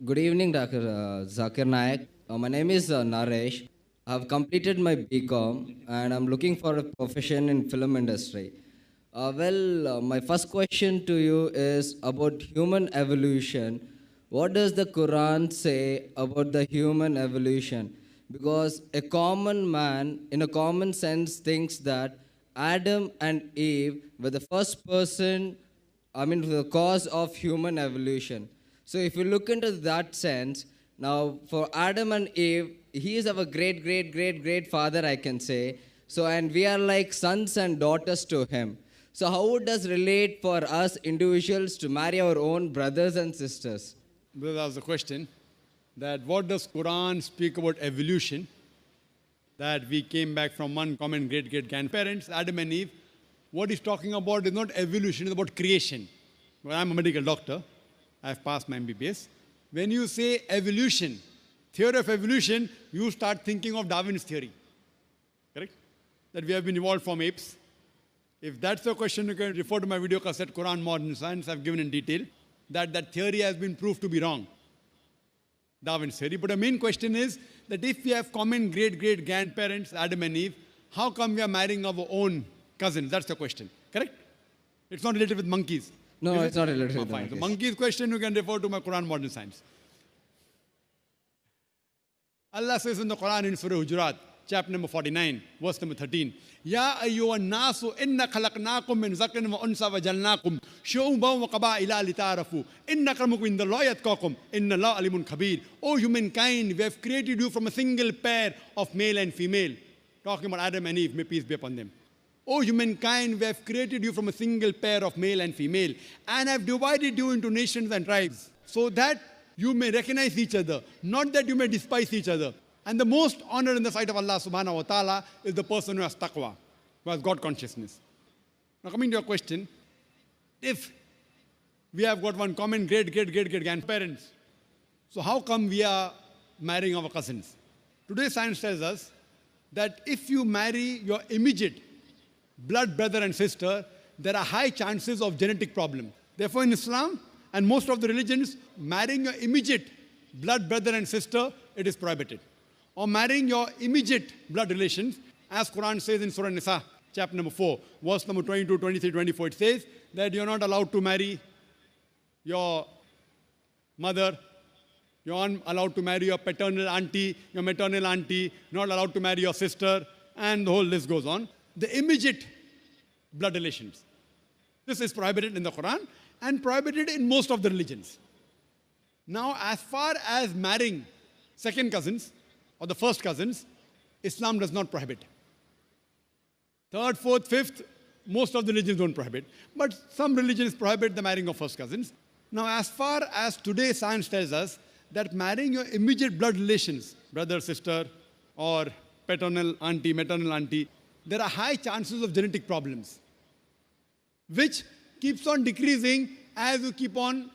Good evening, Dr. Zakir Naik. My name is Naresh. I've completed my BCom and I'm looking for a profession in film industry. My first question to you is about human evolution. What does the Quran say about the human evolution? Because a common man, in a common sense, thinks that Adam and Eve were the first person, the cause of human evolution. So if you look into that sense, now for Adam and Eve, he is our great, great, great, great father, I can say. So, and we are like sons and daughters to him. So how would this relate for us individuals to marry our own brothers and sisters? Brother asked the question that what does Quran speak about evolution? That we came back from one common great grandparents, Adam and Eve. What he's talking about is not evolution, it's about creation. Well, I'm a medical doctor. I've passed my MBBS. When you say evolution, theory of evolution, you start thinking of Darwin's theory. Correct? That we have been evolved from apes. If that's the question, you can refer to my video cassette, Quran Modern Science. I've given in detail that theory has been proved to be wrong. Darwin's theory. But the main question is that if we have common great grandparents, Adam and Eve, how come we are marrying our own cousins? That's the question. Correct? It's not related with monkeys. No, it's not related Oh, with the fine. The monkeys. monkeys question, you can refer to my Quran Modern Science. Allah says in the Quran in Surah Hujurat, chapter number 49, verse number 13, Ya ayyuhan nasu inna khalaqnakum min zakarin wa unsa wa jalnakum shu'uban wa qaba'ila lita'arafu inna akramakum indallahi atqakum inna Allaha alimun khabir. O humankind, we have created you from a single pair of male and female. Talking about Adam and Eve, may peace be upon them. O humankind, we have created you from a single pair of male and female, and have divided you into nations and tribes, so that you may recognize each other, not that you may despise each other. And the most honored in the sight of Allah subhanahu wa ta'ala is the person who has taqwa, who has God consciousness. Now coming to your question, if we have got one common great grandparents, so how come we are marrying our cousins? Today's science tells us that if you marry your immediate blood brother and sister, there are high chances of genetic problem. Therefore, in Islam and most of the religions, marrying your immediate blood brother and sister, it is prohibited. Or marrying your immediate blood relations, as Quran says in Surah Nisa, chapter number 4, verse number 22, 23, 24, it says that you're not allowed to marry your mother, you're not allowed to marry your paternal auntie, your maternal auntie, not allowed to marry your sister, and the whole list goes on. The immediate blood relations. This is prohibited in the Quran and prohibited in most of the religions. Now, as far as marrying second cousins or the first cousins, Islam does not prohibit. Third, fourth, fifth, most of the religions don't prohibit. But some religions prohibit the marrying of first cousins. Now, as far as today science tells us that marrying your immediate blood relations, brother, sister, or paternal auntie, maternal auntie, there are high chances of genetic problems, which keeps on decreasing as you keep on.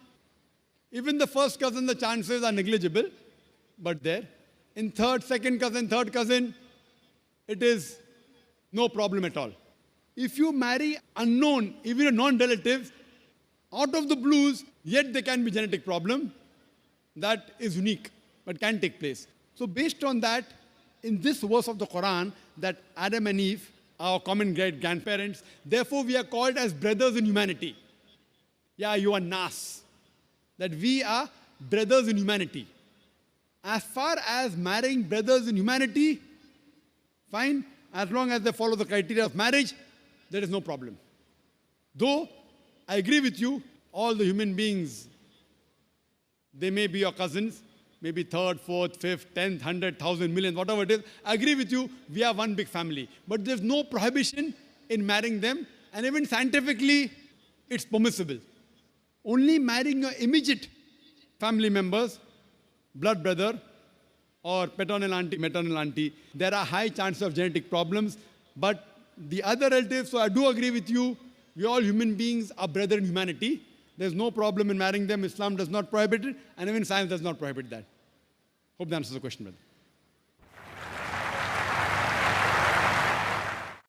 Even the first cousin, the chances are negligible, but there. In third, second cousin, third cousin, it is no problem at all. If you marry unknown, even a non-relative, out of the blues, yet there can be genetic problem, that is unique, but can take place. So based on that, in this verse of the Quran, that Adam and Eve, our common great grandparents, therefore we are called as brothers in humanity. Yeah, you are Nas. That we are brothers in humanity. As far as marrying brothers in humanity, fine, as long as they follow the criteria of marriage, there is no problem. Though, I agree with you, all the human beings, they may be your cousins, maybe third, fourth, fifth, 10th, 100, 1,000, million, whatever it is. I agree with you, we are one big family. But there's no prohibition in marrying them, and even scientifically, it's permissible. Only marrying your immediate family members, blood brother, or paternal auntie, maternal auntie, there are high chances of genetic problems. But the other relatives, so I do agree with you, we all human beings are brother in humanity. There's no problem in marrying them. Islam does not prohibit it, and even science does not prohibit that. Hope that answers the question, brother.